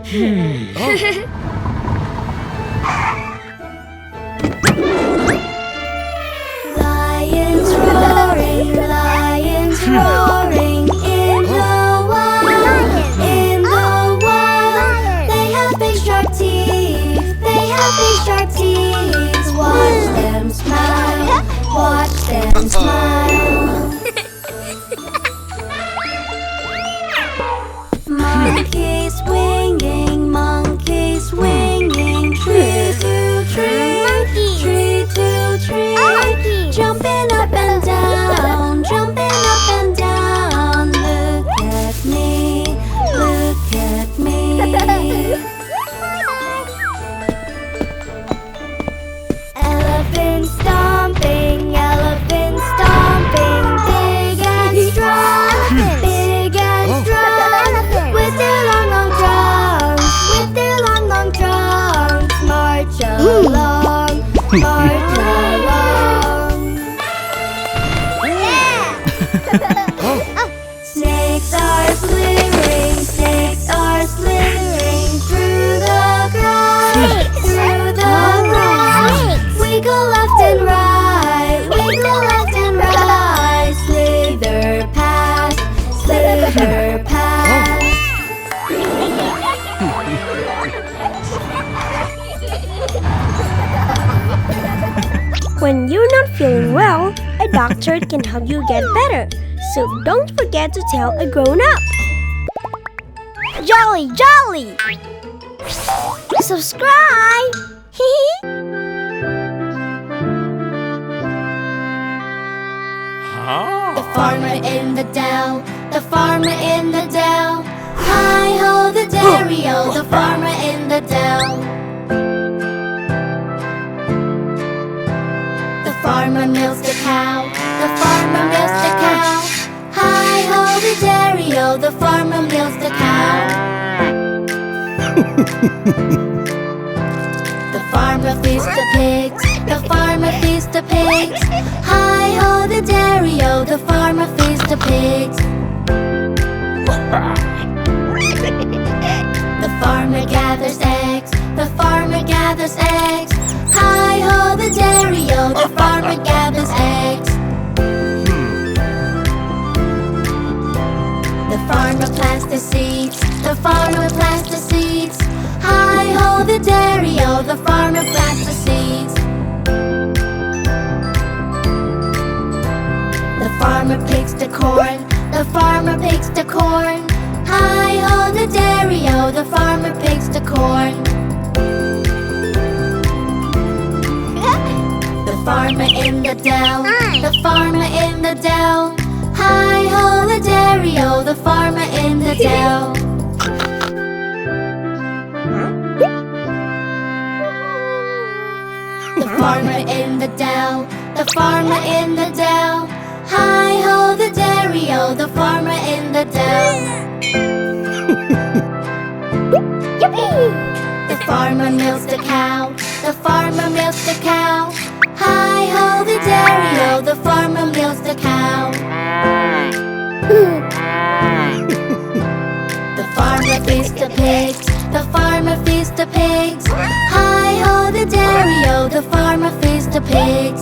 Lions roaring, lions roaring in the wild, in the wild. They have big sharp teeth, they have big sharp teeth. Watch them smile, watch them smile. Monkeys swinging, tree to tree, tree to tree. Jumping up and down, jumping up and down. Look at me, look at me. Elephant stomping, big and strong, big and strong. With their long trunks, with their long trunks. March along, march along. Snakes are slithering through the grass, through the grass. Wiggle left and right, wiggle left and right. Slither past, slither past. When you're not feeling well, a doctor can help you get better. So don't forget to tell a grown-up. Jolly, jolly! Subscribe! The farmer in the dell, the farmer in the dell. Hi-ho the dairy-o, the farmer in the dell. The farmer milks the cow, the farmer milks the cow. Hi-ho the dairy-o, the farmer milks the cow. The farmer feeds the pigs, the farmer feeds the pigs. Hi-ho the dairy-o, the farmer feeds the pigs. The farmer gathers eggs, the farmer gathers eggs. Hi-ho the dairy-o, the farmer gathers eggs. The farmer plants the seeds, the farmer plants the seeds. Hi-ho the dairy-o, the farmer plants the seeds. The farmer picks the corn, the farmer picks the corn. Hi-ho the dairy-o, the farmer picks the corn. The farmer in the dell, the farmer in the dell. Hi-ho the dairy-o, the farmer in the dell. The farmer in the dell, the farmer in the dell. Hi-ho the dairy-o, the farmer in the dell. The farmer milks the cow, the farmer milks the cow. Hi-ho the dairy-o, the farmer milks the cow. The farmer feeds the pigs, the farmer feeds the pigs. Hi-ho the dairy-o, the farmer feeds the pigs.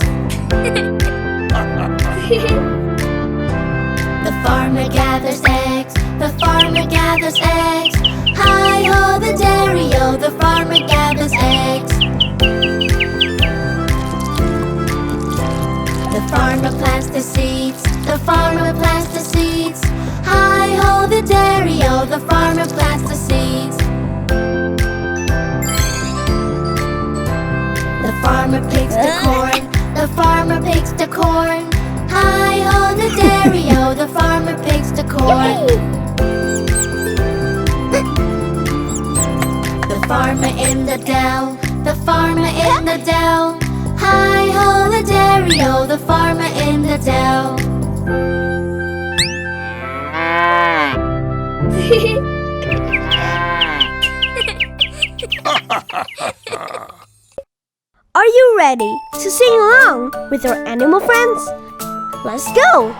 The farmer gathers eggs, the farmer gathers eggs. Hi-ho the dairy-o, the farmer gathers eggs. The farmer plants the seeds, the farmer plants the seeds. Hi-ho the dairy-o, the farmer plants the seeds. The farmer picks the corn, the farmer picks the corn. Hi-ho the dairy-o, the farmer picks the corn. The farmer in the dell, the farmer in the dell. Hi-ho the dairy-o, the farmer in the dell. Are you ready to sing along with our animal friends? Let's go!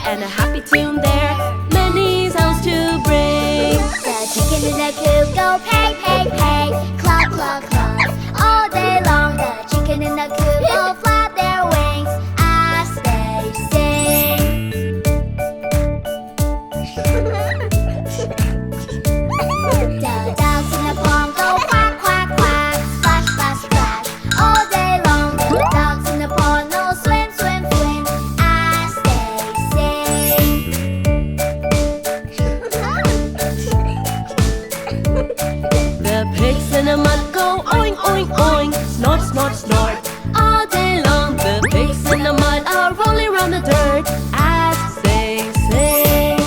and a happy tune there. Many sounds to bring. The chicken in the coop go pay, pay, pay. Cluck, cluck, cluck. All day long the chicken in the coop go flap their wings as they sing. The dogs in the pond go quack, quack, quack. Splash, splash, splash. All day long the dogs in the pond go swim, swim, swim as they sing. The pigs in the mud go oink, oink, oink. Snort, snort, snort. All day long the pigs in the mud are rolling around the dirt as they sing.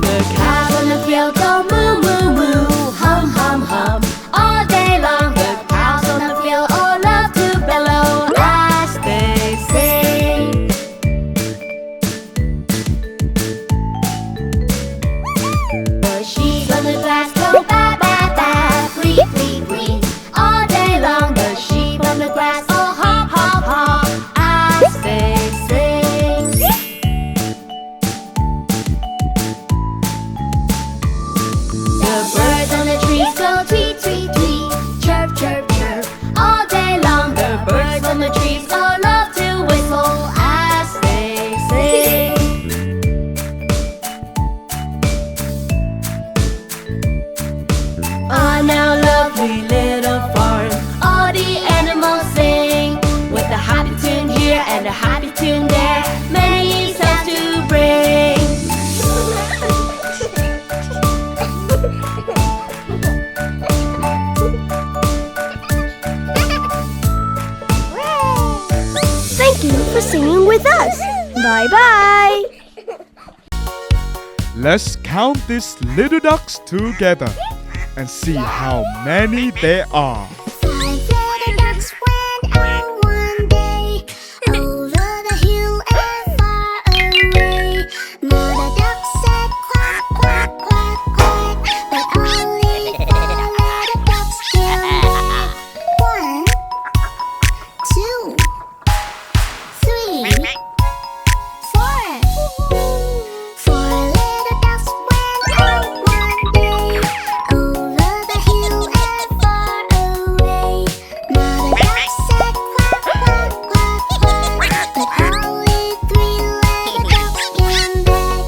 The cows on the field go moo, moo, moo. Hum, hum, hum. All day long the cows on the field all love to bellow as they sing. The sheep on the grass go ba, ba, ba. Free, free, free. All day long the sheep on the grass all hop, hop, hop as they sing. The birds on the trees go tweet, tweet, tweet. Chirp, chirp, chirp. All day long the birds on the trees all love to whistle as they sing. On our lovely little farm, all the animals sing with a happy tune here and a happy tune there. Many sounds to bring. Thank you for singing with us. Bye-bye. Let's count these little ducks together and see how many there are. 5 little ducks went out one day over the hill and far away. Mother duck said quack, quack, quack, quack, but only 4 little ducks came back. 1, 2, 3, 4. 4 little ducks went out one day over the hill and far away. Mother duck said quack, quack, quack, quack, but only 3 little ducks came back.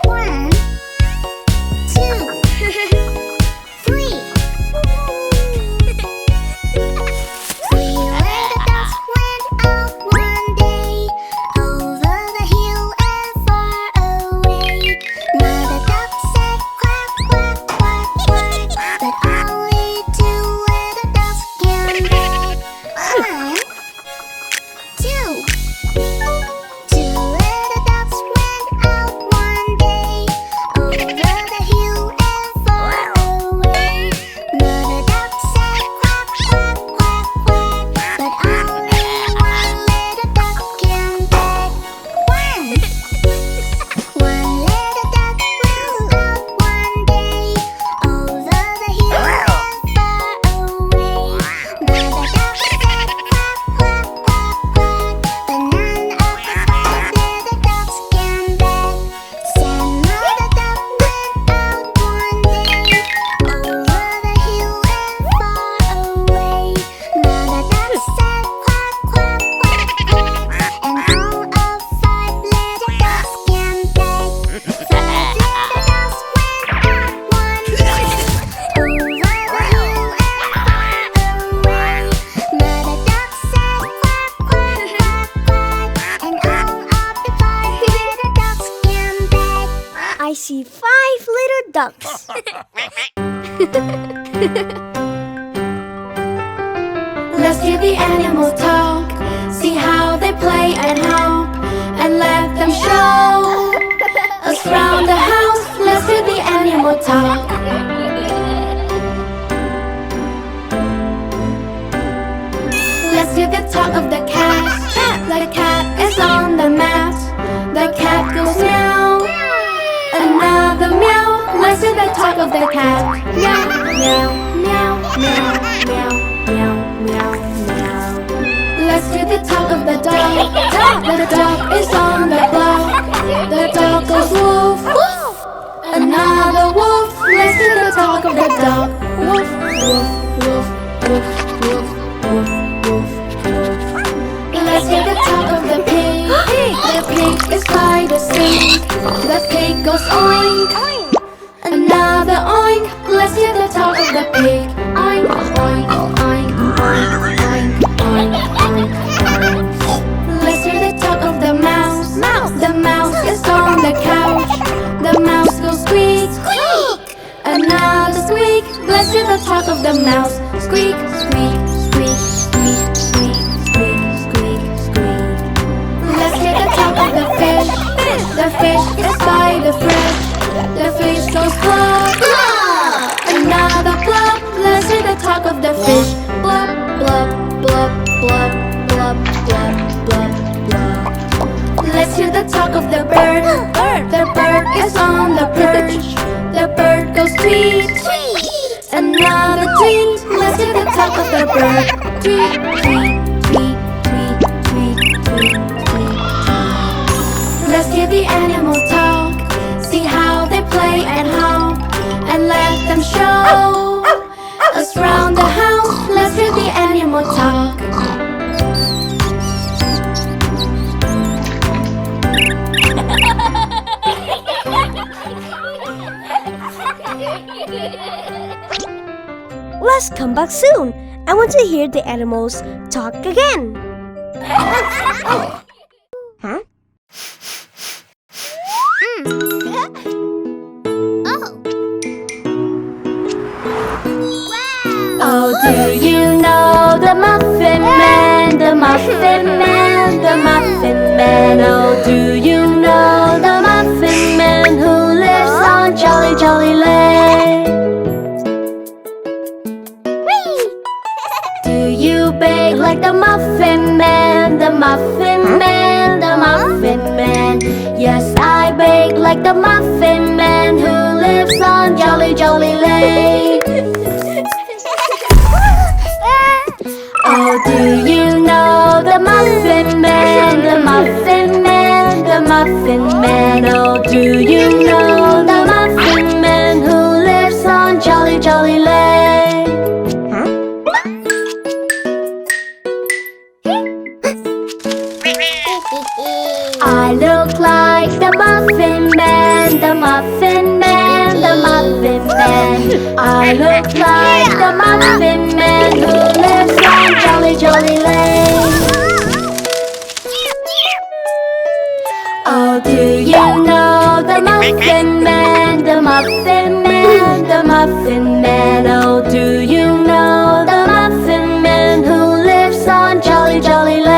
1, 2, 3. 3 little ducks went out one day over the hill and far away. Mother duck said quack, quack, quack, quack, but only 2 little ducks came back. 1, 2. 2 little ducks went out one day over the hill and far away. Mother duck said quack, quack, quack, quack, but only 1 little duck came back. 1 little duck went out one day over the hill and far away. Mother duck said quack, quack, quack, quack, but none of the 5 little ducks came back. Said Mother duck went out one day over the hill and far away. Mother duck said quack, quack, quack, quack, and all of 5 little ducks came back. 5 little ducks went out one day over the hill and far away. Mother duck said quack, quack, quack, quack, and all of the 5 little ducks came back. I see 5 little ducks. Let's hear the animals talk, see how they play and hump, and let them show us round the house. Let's hear the animal talk. Let's hear the talk of the cat. The cat is on the mat. The cat goes meow. Another meow. Let's hear the talk of the cat. Meow, meow, meow, meow, meow, meow, meow, meow. Let's The dog is on the block. The dog goes woof, woof. Another wolf. Let's hear the talk of the dog. Woof, woof, woof, woof, woof, woof, woof, woof. Let's hear the talk of the pig. The pig is by the sink. The pig goes oink. Another oink. Let's hear the talk of the pig. Oink, oink, oink, oink, oink, oink, oink, oink. Let's hear the talk of the mouse. The mouse is on the couch. The mouse goes squeak, squeak. Another squeak. Let's hear the talk of the mouse. Squeak, squeak, squeak, squeak, squeak, squeak, squeak, squeak. Let's hear the talk of the fish. The fish is by the fridge. The fish goes blub, blub. Another blub. Let's hear the talk of the fish. Blub, blub, blub, blub, blub, blub, blub, blub. Let's hear the talk of the bird. The bird is on the perch. The bird goes tweet, tweet. Another tweet. Let's hear the talk of the bird. Tweet, tweet, tweet, tweet, tweet, tweet, tweet. Let's hear the animal talk. See how they play and hop, and let them show us round the house. Let's hear the animal talk. Let's come back soon. I want to hear the animals talk again. Huh? Oh, do you know the Muffin Man? The Muffin Man, the Muffin Man. Oh, do you know the Muffin Man who lives on Jolly Jolly Lane? Do you bake like the Muffin Man? The Muffin Man, the Muffin Man. Yes, I bake like the Muffin Man who lives on Jolly Jolly Lane. Oh, do you know the Muffin Man? The Muffin Man, the Muffin Man. Oh, do you know the Muffin Man who lives on Jolly Jolly Lane? I look like the Muffin Man, the Muffin Man, the Muffin Man. I look like the Muffin Man who lives on Jolly Jolly Lane. Oh, do you know the Muffin Man, the Muffin Man, the Muffin Man? Oh, do you know the Muffin Man who lives on Jolly Jolly Lane?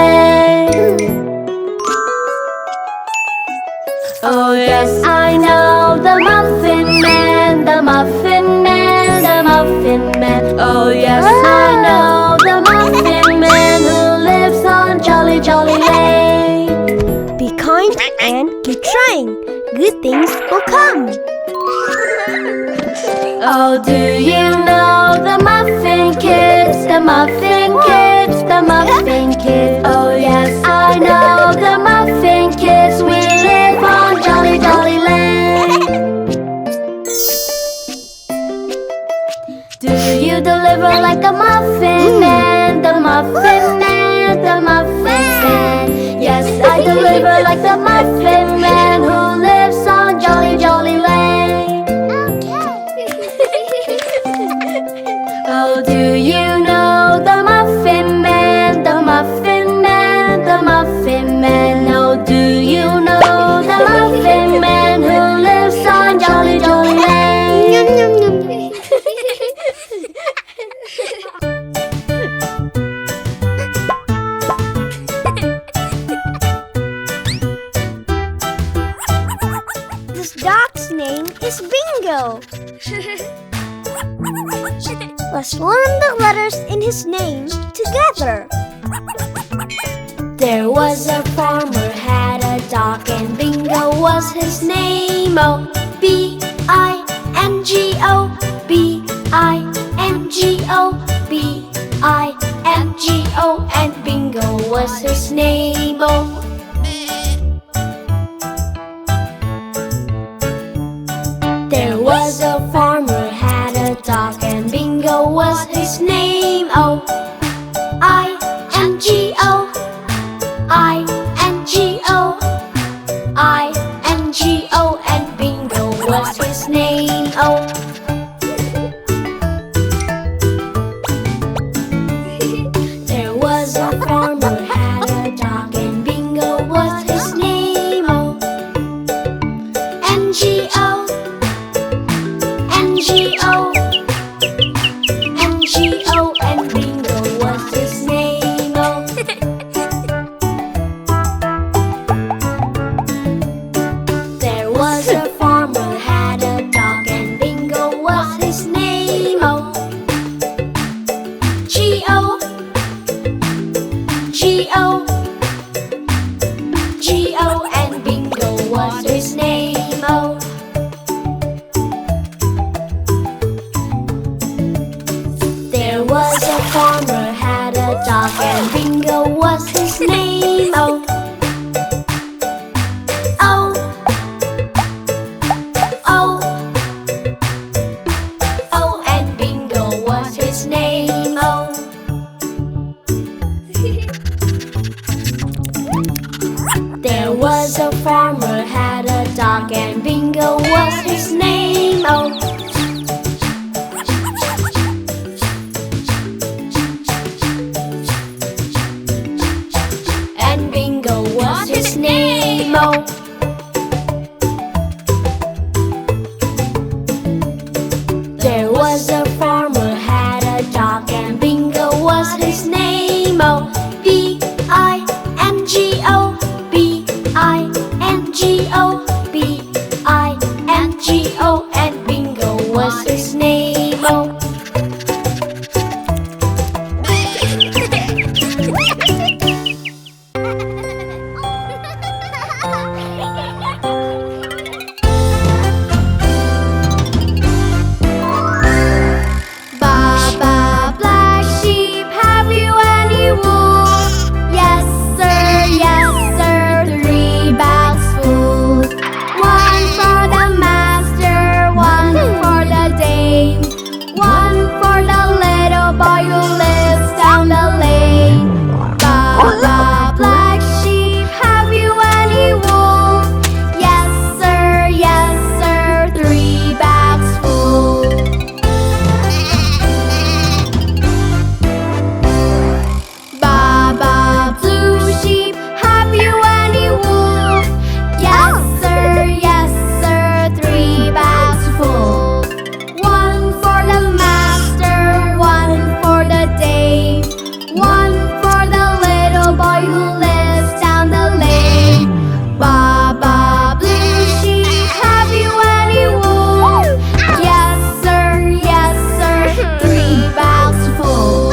Oh yes, I know the Muffin Man, the Muffin Man, the Muffin Man. Oh yes, I know the Muffin Man who lives on Jolly Jolly Lane. Be kind and keep trying. Good things will come. Oh, do you know the Muffin Kids, the Muffin Kids, the Muffin Kids? Oh yes, I know the Muffin Kids. We live on Jolly Jolly Lane. Do you deliver like the Muffin Man, the Muffin Man, the Muffin Man? Yes, I deliver like the Muffin Man who lives on Jolly Jolly Lane. Oh, do you know the Muffin Man, the Muffin Man, the Muffin Man? Oh, do you know the Muffin Man who lives on Jolly Jolly Lane? This dog's name is Bingo. Let's learn the letters in his name together. There was a farmer had a dog, and Bingo was his name. Oh, B-I-N-G-O, B-I-N-G-O, B-I-N-G-O, and Bingo was his name. Oh, his name? Oh, I-N-G-O, I-N-G-O, I-N-G-O, and Bingo was his name. Oh, there was a farmer had a dog, and Bingo was his name. Oh, N-G-O, N-G-O, N-G-O, and Bingo was his name. Oh, there was a farmer had a dog, and Bingo was his name. Oh, G-O, G-O, G-O, and Bingo was his name. Oh, there was a farmer had a dog, and Bingo was his name. Oh, oh, oh, oh, and Bingo was his name. Oh, there was a farmer had a dog, and Bingo was his name. Oh, and Bingo was his name. Oh, there was a farmer had a dog, and Bingo was his name. Oh, B-I-N-G-O, B-I-N-G-O, B-I-N-G-O, and Bingo was his name. Oh, Baba, black sheep, have you any wool? Yes sir, 3 bags full. One for the master, one for the dame, one for the little boy who lives down the lane. Baba, black sheep, have you any wool? Yes sir, 3 bags full. Baba, blue sheep, have you any wool? Yes sir, 3 bags full. One for the master, one for the dame, one for the little boy who lives down the lane. Baba, blue sheep, have you any wool? Yes sir, 3 bags full.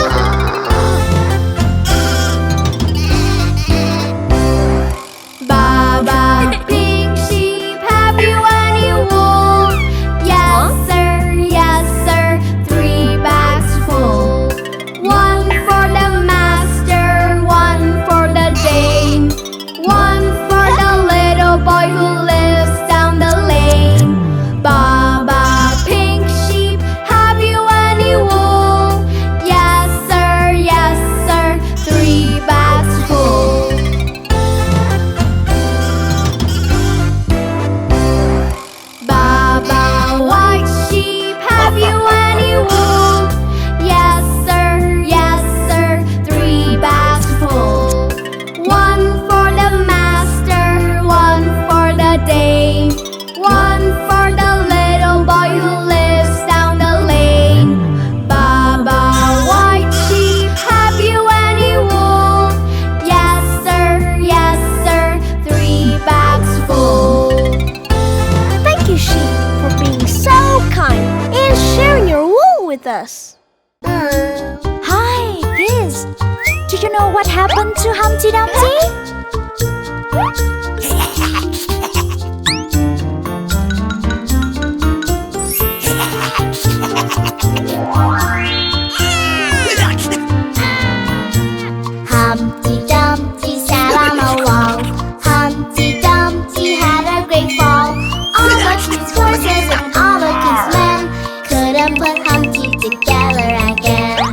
Baba, pink sheep, have you any wool? Yes sir, 3 bags full. One for the master, one for the dame, one for the little boy who lives down the lane. Baba, pink sheep, have you any wool? Yes sir, 3 bags full. Baba, white sheep, have you any wool? Yes sir, 3 bags full. One for the master, one for the dame, one for the little boy who lives down the lane. Baba, white sheep, have you any wool? Yes sir, 3 bags full. Thank you, sheep, for being so kind and sharing your wool with us. Hi, kids! Do you know what happened to Humpty Dumpty? Humpty Dumpty sat on a wall. Humpty Dumpty had a great fall. All of his horses and all of his men couldn't put Humpty together again.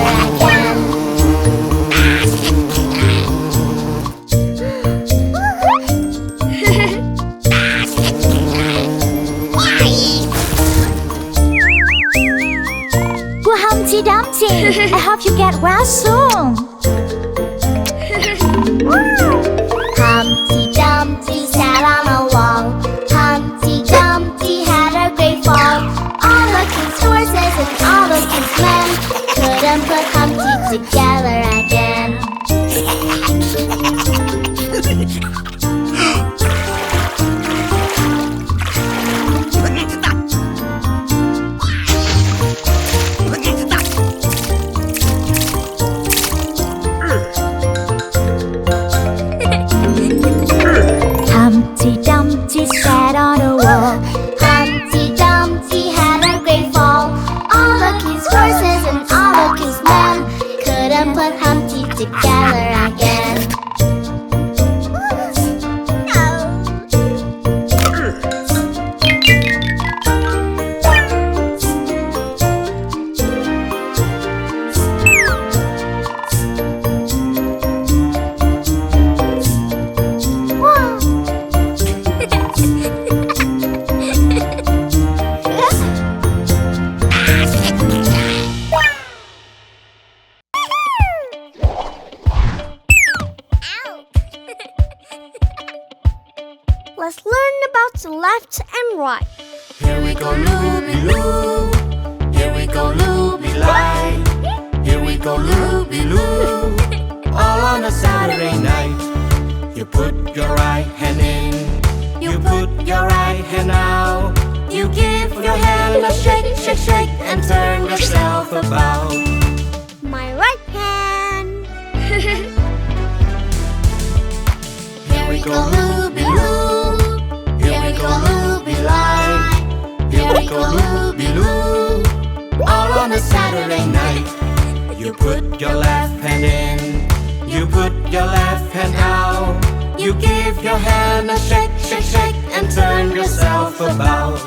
again. Go Humpty Dumpty! I hope you get well soon. Humpty Dumpty sat on a wall. Humpty Dumpty had a great fall. All the king's horses and all the king's men couldn't put Humpty together again. Humpty Dumpty sat on a wall. Humpty Dumpty had a great fall. All the king's horses and all the king's men couldn't put Humpty together again. Let's learn about the left and right. Here we go looby-loo. Here we go looby-lie. Here we go looby-loo. All on a Saturday night. You put your right hand in. You put your right hand out. You give your hand a shake, shake, shake, and turn yourself about. My right hand. Here we go looby-loo. Here we go looby-lie. Here we go looby-loo. All on a Saturday night. You put your left hand in. You put your left hand out. You give your hand a shake, shake, shake, and turn yourself about.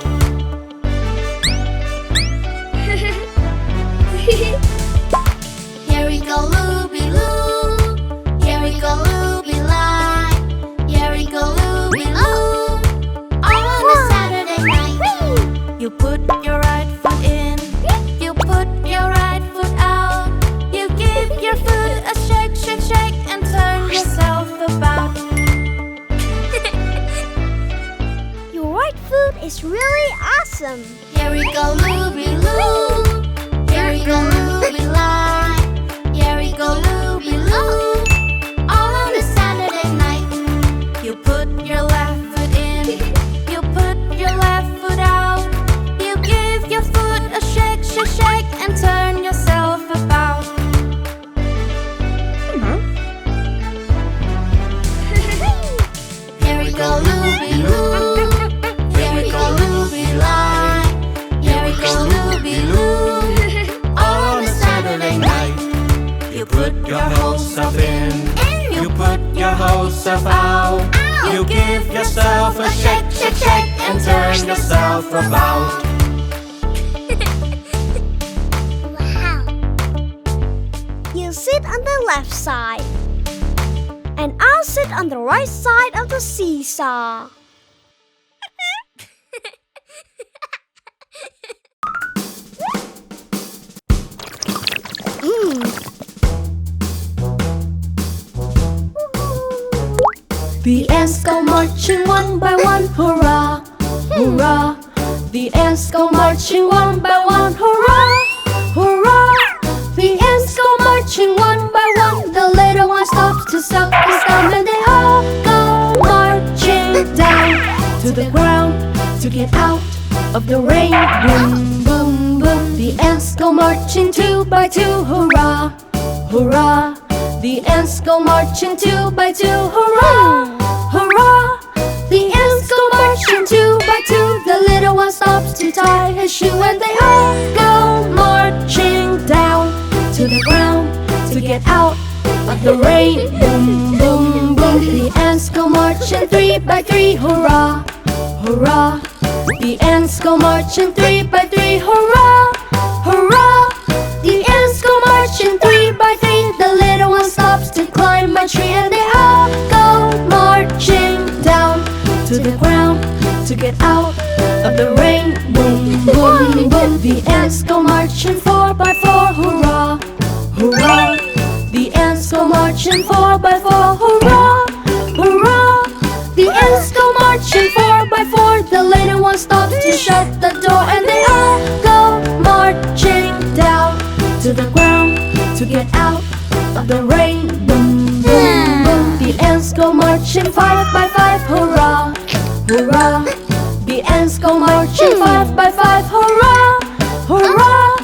Here we go looby-loo. Here we go looby-lie. Here we go looby-loo. All on a Saturday night. You put your right foot in. You put your right foot out. You give your foot a shake, shake, shake, and turn yourself about. Your right foot is really awesome. Here we go looby-loo. Here we go looby-lie. Here we go looby-loo. All on a Saturday night. You put your left foot in. You put your left foot out. You give your foot a shake, shake, shake, and turn yourself about. Here we go looby-loo. Here we go looby-lie. Here we go looby-loo. All on a Saturday night. You put your whole self in. You put your whole self out. You give yourself a shake, shake, shake, and turn yourself about. Wow. You sit on the left side. And I'll sit on the right side of the seesaw. The ants go marching one by one, hurrah, hurrah. The ants go marching one by one, hurrah, hurrah. The ants go marching one by one. The little one stops to suck his thumb, and they all go marching down to the ground to get out of the rain. Boom, boom, boom. The ants go marching two by two, hurrah, hurrah. The ants go marching two by two, hurrah, hurrah. The ants go marching two by two. The little one stops to tie his shoe, and they all go marching down to the ground to get out of the rain. Boom, boom, boom. The ants go marching three by three, hurrah, hurrah. The ants go marching three by three, hurrah, hurrah. The ants go marching 3 by 3. The little one stops to climb a tree, and they all go marching down to the ground to get out of the rain. Boom, boom, boom. The ants go marching 4 by 4. Hurrah, hurrah. The ants go marching 4 by 4. Hurrah, hurrah. The ants go marching 4 by 4. The little one stops to shut the door, and they all go marching down to the ground to get out of the rain. Boom, boom, boom. The ants go marching 5 by 5. Hurrah, hurrah. The ants go marching 5 by 5. Hurrah, hurrah.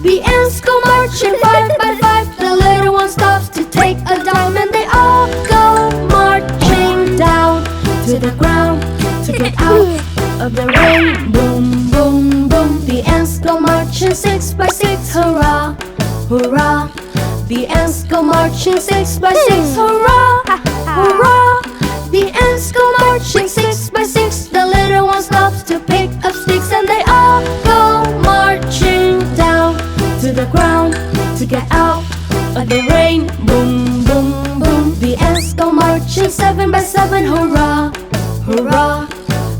The ants go marching 5 by 5. The little one stops to take a dime, and they all go marching down to the ground to get out of the rain. Boom, boom, boom. The ants go marching 6 by 6. Hurrah, hurrah. The ants go marching 6 by 6. Hurrah, hurrah. The ants go marching 6 by 6. The little one stops to pick up sticks, and they all go marching down to the ground to get out of the rain. Boom, boom, boom. The ants go marching 7 by 7. Hurrah, hurrah.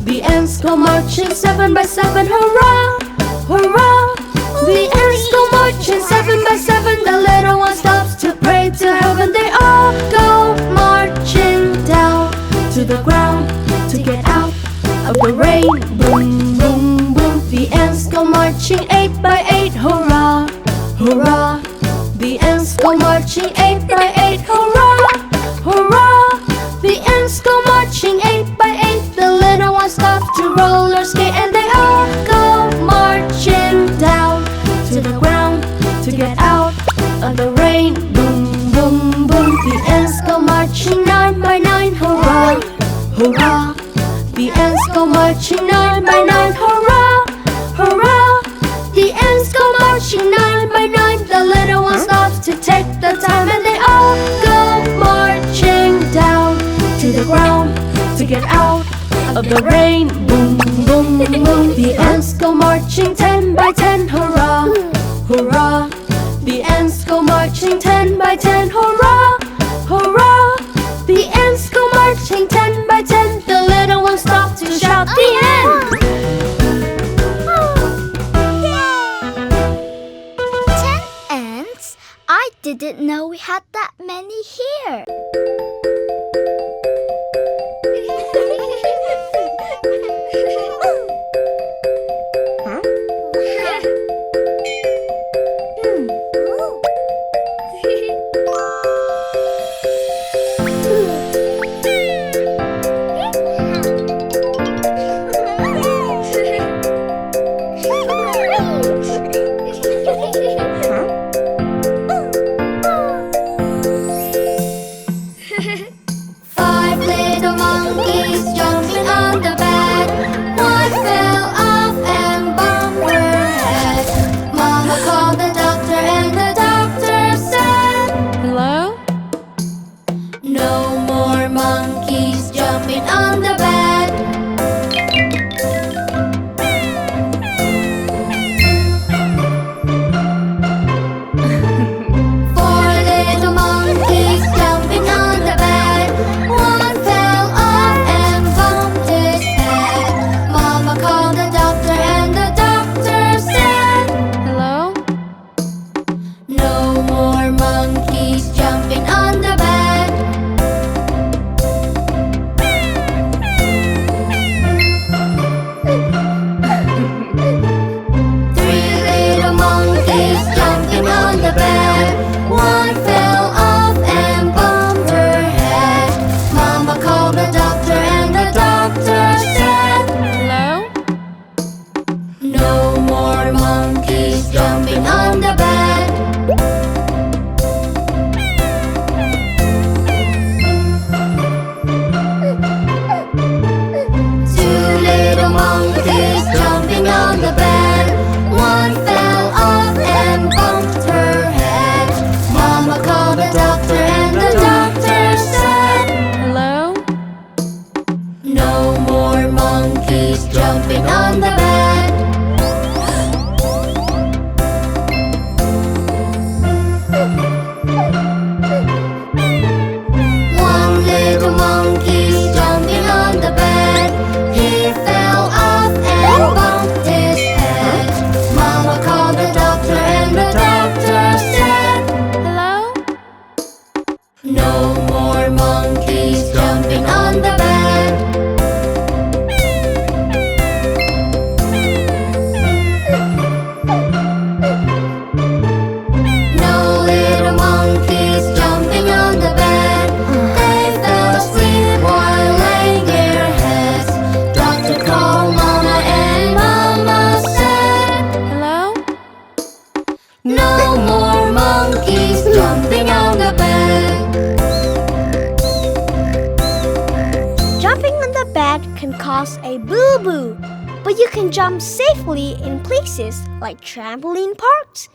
The ants go marching 7 by 7. Hurrah, hurrah. The ants go marching 7 by 7. The little one stops to pray to heaven. They all go marching down to the ground to get out of the rain. Boom, boom, boom. The ants go marching 8 by 8. Hurrah, hurrah. The ants go marching 8 by 8. Hurrah, hurrah. The ants go marching 8 by 8. The little one stops to roller skate, and they all go marching down to the ground to get out of the rain. Boom, boom, boom. The ants go marching 9 by 9. Hurrah, hurrah. The ants go marching 9 by 9. Hurrah, hurrah. The ants go marching 9 by 9. The little one stops to take the time, and they all go marching down to the ground to get out of the rain. Boom, boom, boom. The ants go marching 10 by 10. Hurrah, hurrah. The ants go marching 10 by 10. Hurrah, hurrah. The ants go marching 10 by 10. The little one stops to shout the end. 10 ants? I didn't know we had that many here. No more monkeys jumping on the bed. Jumping on the bed can cause a boo-boo, but you can jump safely in places like trampoline parks